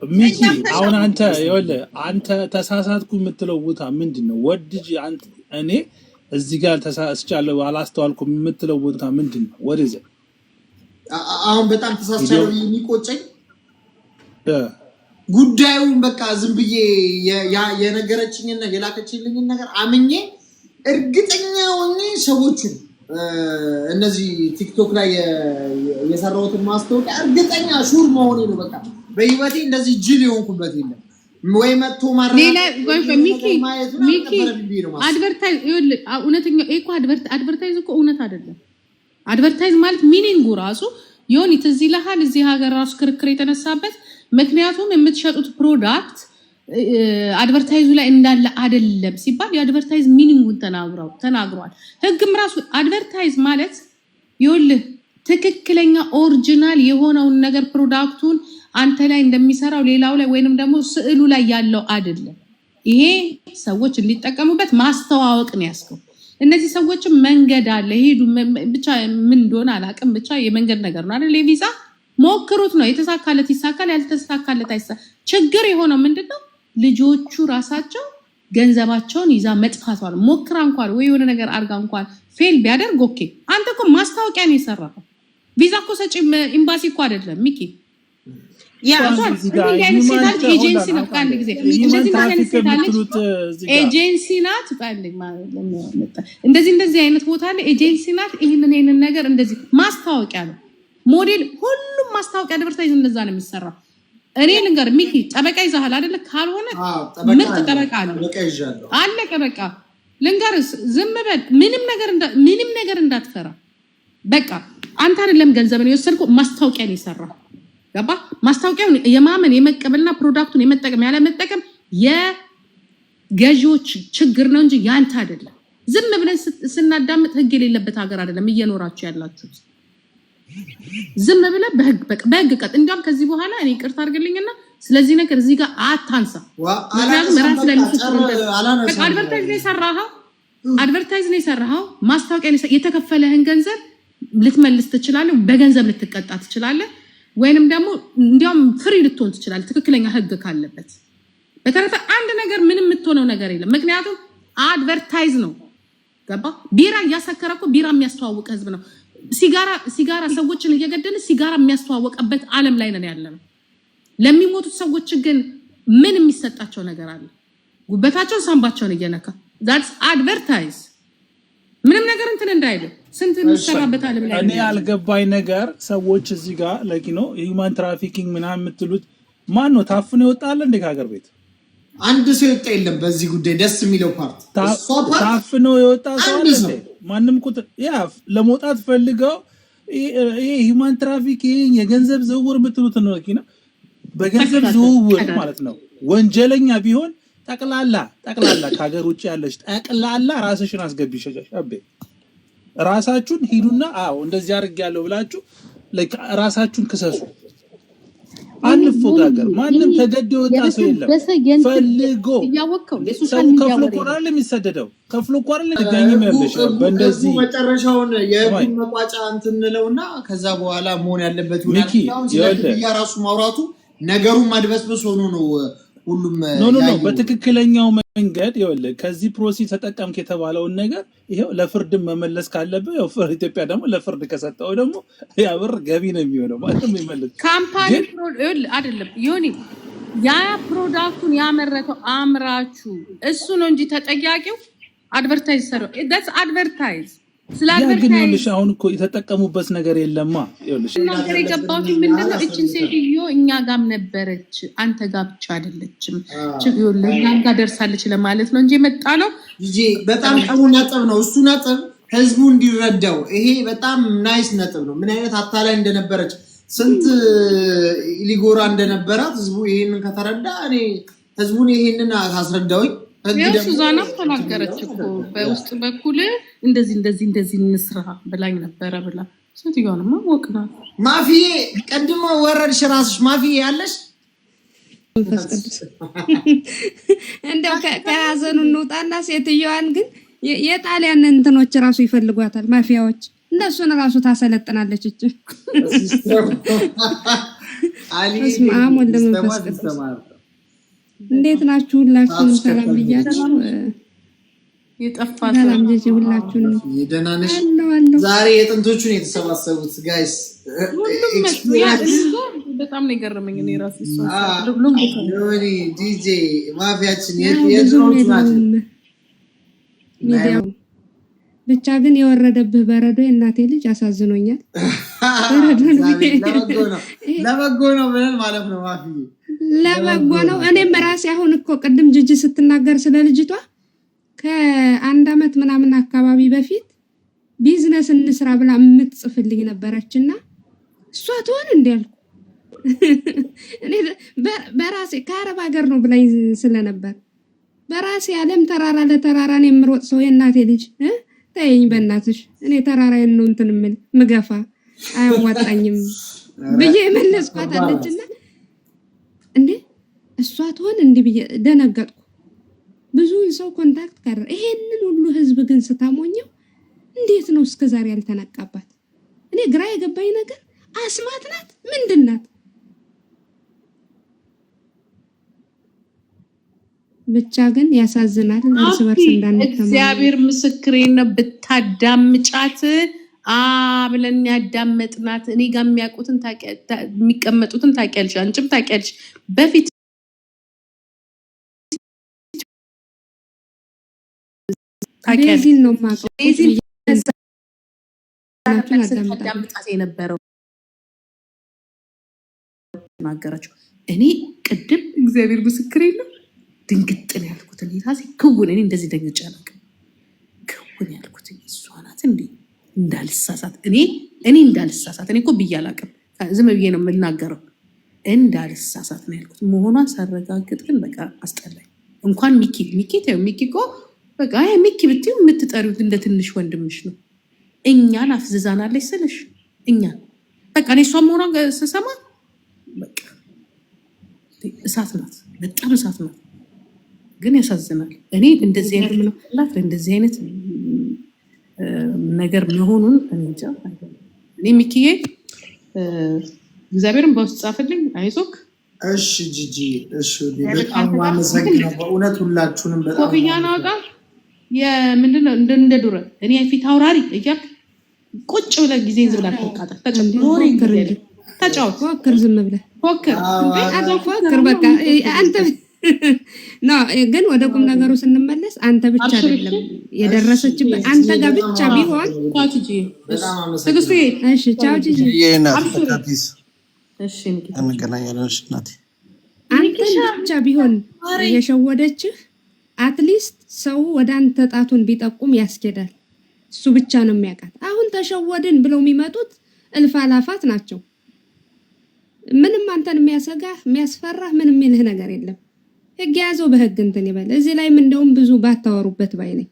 ሚኪ አሁን አንተ ይኸውልህ አንተ ተሳሳትኩ የምትለው ቦታ ምንድነው? ወድጅ አንተ እኔ እዚህ ጋር ተሳስቻለሁ አላስተዋልኩም የምትለው ቦታ ምንድነው? ወደዘ አሁን በጣም ተሳስቻለሁ የሚቆጨኝ ጉዳዩን በቃ ዝም ብዬ የነገረችኝና የላከችልኝን ነገር አምኜ እርግጠኛ ሆኜ ሰዎችን እነዚህ ቲክቶክ ላይ የሰራሁትን ማስታወቂያ እርግጠኛ ሹር መሆኔ ነው። በቃ በህይወቴ እንደዚህ ጅል የሆንኩበት የለም። ወይ መጥቶ ማራ ሌላ ሚኪ አድቨርታይዝ ይኸውልህ፣ እውነተኛው እኮ አድቨርታይዝ እኮ እውነት አይደለም። አድቨርታይዝ ማለት ሚኒንጉ ራሱ ዮኒ ትዝ ይልሃል፣ እዚህ ሀገር ራሱ ክርክር የተነሳበት ምክንያቱም የምትሸጡት ፕሮዳክት አድቨርታይዙ ላይ እንዳለ አይደለም ሲባል የአድቨርታይዝ ሚኒንጉን ተናግሯል። ህግም ራሱ አድቨርታይዝ ማለት ይኸውልህ ትክክለኛ ኦሪጂናል የሆነውን ነገር ፕሮዳክቱን አንተ ላይ እንደሚሰራው ሌላው ላይ ወይንም ደግሞ ስዕሉ ላይ ያለው አይደለም። ይሄ ሰዎች እንዲጠቀሙበት ማስተዋወቅ ነው ያስከው። እነዚህ ሰዎችም መንገድ አለ ሄዱ ብቻ ምን እንደሆነ አላውቅም፣ ብቻ የመንገድ ነገር ነው አይደል? የቪዛ ሞክሩት ነው የተሳካለት ይሳካል፣ ያልተሳካለት አይሳካ። ችግር የሆነው ምንድነው? ልጆቹ ራሳቸው ገንዘባቸውን ይዛ መጥፋቷ ነው። ሞክራ እንኳን ወይ የሆነ ነገር አርጋ እንኳን ፌል ቢያደርግ ኦኬ። አንተ እኮ ማስታወቂያ ነው የሰራው። ቪዛ እኮ ሰጪ ኤምባሲ እኮ አይደለም ሚኪ። ኤጀንሲ ናት። አንድ ጊዜ ኤጀንሲ ናት። እንደዚህ አይነት ቦታ ላይ ኤጀንሲ ናት። ይህንን ነገር እንደዚህ ማስታወቂያ ነው ሞዴል። ሁሉም ማስታወቂያ አድቨርታይዝ እንደዛ ነው የሚሰራው። እኔ ልንገር ሚኪ ጠበቃ ይዛሃል አይደለ? ካልሆነ ምርጥ ጠበቃ ነው አለቀ በቃ። ልንገር ዝም በል፣ ምንም ነገር እንዳትፈራ በቃ። አንተ አይደለም ገንዘብን የወሰድኩ ማስታወቂያ ነው የሰራው። ገባ? ማስታወቂያውን የማመን የመቀበልና ፕሮዳክቱን የመጠቀም ያለ መጠቀም የገዢዎች ችግር ነው እንጂ ያንተ አይደለም። ዝም ብለን ስናዳምጥ ህግ የሌለበት ሀገር አይደለም እየኖራችሁ ያላችሁት። ዝም ብለህ በህግ ቀጥ። እንዲያውም ከዚህ በኋላ እኔ ይቅርታ አድርግልኝና ስለዚህ ነገር እዚህ ጋር አታንሳ። ምክንያቱም ራስ ላይ አድቨርታይዝ ነው የሰራኸው፣ ማስታወቂያ የተከፈለህን ገንዘብ ልትመልስ ትችላለህ፣ በገንዘብ ልትቀጣ ትችላለህ፣ ወይንም ደግሞ እንዲያውም ፍሪ ልትሆን ትችላለህ ትክክለኛ ህግ ካለበት። በተረፈ አንድ ነገር ምንም የምትሆነው ነገር የለም። ምክንያቱም አድቨርታይዝ ነው። ገባ? ቢራ እያሰከረ እኮ ቢራ የሚያስተዋውቅ ህዝብ ነው። ሲጋራ ሰዎችን እየገደለ ሲጋራ የሚያስተዋወቀበት ዓለም ላይ ነን ያለነው። ለሚሞቱት ሰዎች ግን ምን የሚሰጣቸው ነገር አለ? ጉበታቸውን ሳንባቸውን እየነካ that's advertise። ምንም ነገር እንትን እንዳይሉ ስንት የሚሰራበት ዓለም ላይ። እኔ ያልገባኝ ነገር ሰዎች እዚህ ጋር ለኪኖ ሂውማን ትራፊኪንግ ምናምን የምትሉት ማን ነው? ታፍኖ ይወጣል እንደ ከሀገር ቤት አንድ ሰው ይወጣ የለም። በዚህ ጉዳይ ደስ የሚለው ፓርት ታፍኖ ይወጣ ሰው አለ። ማንም ቁጥር ለመውጣት ፈልገው ይሄ ሂውማን ትራፊኪንግ የገንዘብ ዝውውር የምትሉት ነው ለኪና። በገንዘብ ዝውውር ማለት ነው ወንጀለኛ ቢሆን ጠቅላላ ከሀገር ውጭ ያለሽ ጠቅላላ ራስሽን አስገቢ ሸሻቤ ራሳችሁን ሂዱና እንደዚህ አድርጌያለሁ ብላችሁ ራሳችሁን ክሰሱ። አንፎጋገር። ማንም ተገዶ ወጣ ሰው የለም። ፈልጎ ሰው ከፍሎ ቆራል የሚሰደደው ከፍሎ ቆራል ለጋኝም ያለሽ በእንደዚህ መጨረሻውን የህግ መቋጫ እንትንለውና ከዛ በኋላ መሆን ያለበት ሁሉ ራሱ ማውራቱ ነገሩን ማድበስበስ ሆኖ ነው ሁሉም ኖ በትክክለኛው መንገድ ይኸውልህ ከዚህ ፕሮሰስ ተጠቀምክ የተባለውን ነገር ይሄው ለፍርድ መመለስ ካለበት ያው ኢትዮጵያ ደግሞ ለፍርድ ከሰጠው ደግሞ ያ ብር ገቢ ነው የሚሆነው ማለት ነው። ይመለስ ካምፓኒ አይደለም ዮኒ ያ ፕሮዳክቱን ያመረተው አምራቹ እሱ ነው እንጂ ተጠያቂው አድቨርታይዝ ሰራው። that's advertise ስላልበርታይዝ አሁን እኮ የተጠቀሙበት ነገር የለማ። ይኸውልሽ ነገር የገባሁት ምንድነው እቺን ሴትዮ እኛ ጋም ነበረች አንተ ጋር ብቻ አይደለችም ችግር ለኛ ጋር ደርሳለች ለማለት ነው እንጂ መጣ ነው እንጂ በጣም ጥሩ ነጥብ ነው እሱ ነጥብ ህዝቡ እንዲረዳው። ይሄ በጣም ናይስ ነጥብ ነው። ምን አይነት አታላይ እንደነበረች ስንት ሊጎራ እንደነበራት ህዝቡ ይሄንን ከተረዳ እኔ ህዝቡን ይሄንን አስረዳውኝ። ሱዛና ተናገረች እኮ በውስጥ በኩል እንደዚህ እንስራ ብላኝ ነበረ ብላ ሴትዮዋንማ ወቅና ማፊ ቀድሞ ወረድሽ ራስሽ ማፊ ያለሽ እንደው ከያዘኑ እንውጣና ሴትዮዋን ግን የጣሊያን እንትኖች ራሱ ይፈልጓታል ማፊያዎች። እነሱን ራሱ ታሰለጥናለች እቺ በስመ አብ ወወልድ ወመንፈስ ቅዱስ። እንዴት ናችሁ? ሁላችሁንም ሰላም ብያለሁ። የጠፋት ሰላም ጀጂ ሁላችሁንም ደህና ነሽ? አለሁ። ዛሬ የጥንቶቹን የተሰባሰቡት ጋይስ በጣም ነው የገረመኝ። እኔ ራሴ ዮኒ ዲጄ ማፊያችን የድሮቹ ናቸው። ብቻ ግን የወረደብህ በረዶ የእናቴ ልጅ አሳዝኖኛል። ለበጎ ነው ብለን ማለት ነው። ማፊ ለበጎ ነው። እኔም ራሴ አሁን እኮ ቅድም ጅጅ ስትናገር ስለ ልጅቷ ከ1 ዓመት ምናምን አካባቢ በፊት ቢዝነስ እንስራ ብላ የምትጽፍልኝ ነበረችና እሷ ትሆን እንዲያልኩ እኔ በራሴ ከአረብ ሀገር ነው ብላኝ ስለነበር በራሴ ዓለም ተራራ ለተራራ ነው የምሮጥ ሰው የእናቴ ልጅ ተይኝ በእናትሽ እኔ ተራራዬን ነው እንትን ምገፋ አያዋጣኝም ብዬ መለስኳት አለችና እንዴ እሷ ትሆን እንዲህ ብዬ ደነገጥኩ። ብዙ ሰው ኮንታክት ካረ ይሄንን ሁሉ ህዝብ ግን ስታሞኘው እንዴት ነው እስከዛሬ ያልተነቃባት? እኔ ግራ የገባኝ ነገር አስማት ናት ምንድናት? ብቻ ግን ያሳዝናል። እርስ በርስ እንዳንተማመን እግዚአብሔር ምስክሬን ነው። ብታዳምጫት ብለን ያዳመጥናት እኔ ጋር የሚያውቁትን የሚቀመጡትን ታውቂያለሽ፣ አንቺም ታውቂያለሽ። በፊት ታውቂያለሽ ነው ማቀው ታዳምጣት የነበረው ናገራችሁ። እኔ ቅድም እግዚአብሔር ምስክሬን ነው ድንግጥ ነው ያልኩት። እኔ ራሴ ክውን እኔ እንደዚህ ደንግጬ አላውቅም። ክውን ያልኩት እሷ ናት እንዴ እንዳልሳሳት እኔ እንዳልሳሳት እኔ እኮ ብዬ አላውቅም። ዝም ብዬ ነው የምናገረው። እንዳልሳሳት ነው ያልኩት። መሆኗን ሳረጋግጥ ግን በቃ አስጠላኝ። እንኳን ሚኪ እኮ በቃ ሚኪ ብትይው የምትጠሪው እንደ ትንሽ ወንድምሽ ነው። እኛን አፍዝዛናለች ስልሽ እኛን በቃ እኔ እሷ መሆኗን ስሰማ በቃ እሳት ናት፣ በጣም እሳት ናት። ግን ያሳዝናል። እኔ እንደዚህ አይነት ምንላት እንደዚህ አይነት ነገር መሆኑን እንጃ። እኔ ሚኪዬ እግዚአብሔርን በውስጥ ጻፈልኝ። አይዞክ እሺ ጂጂ እሺ። በጣም አመሰግናለሁ በእውነት ሁላችሁንም። በጣም ኮፍያ ናውጣ የምንድነው እንደ ዱረ እኔ ፊት አውራሪ እያልክ ቁጭ ብለህ ጊዜ ዝም ብለህ ተቃጣ ተጫወት ፎክር፣ ዝም ብለህ ፎክር በቃ አንተ ና ግን ወደ ቁም ነገሩ ስንመለስ አንተ ብቻ አይደለም የደረሰችበት አንተ ጋር ብቻ ቢሆን እሺ ቻው ጂጂ እሺ እንገናኛለን። እሺ እናቴ አንተ ብቻ ቢሆን የሸወደችህ አትሊስት ሰው ወደ አንተ ጣቱን ቢጠቁም ያስኬዳል። እሱ ብቻ ነው የሚያውቃት። አሁን ተሸወድን ብለው የሚመጡት እልፍ አላፋት ናቸው። ምንም አንተን የሚያሰጋህ የሚያስፈራህ ምንም የሚልህ ነገር የለም። ህግ ያዘው በህግ እንትን ይበል። እዚህ ላይም እንደውም ብዙ ባታወሩበት ባይ ነኝ።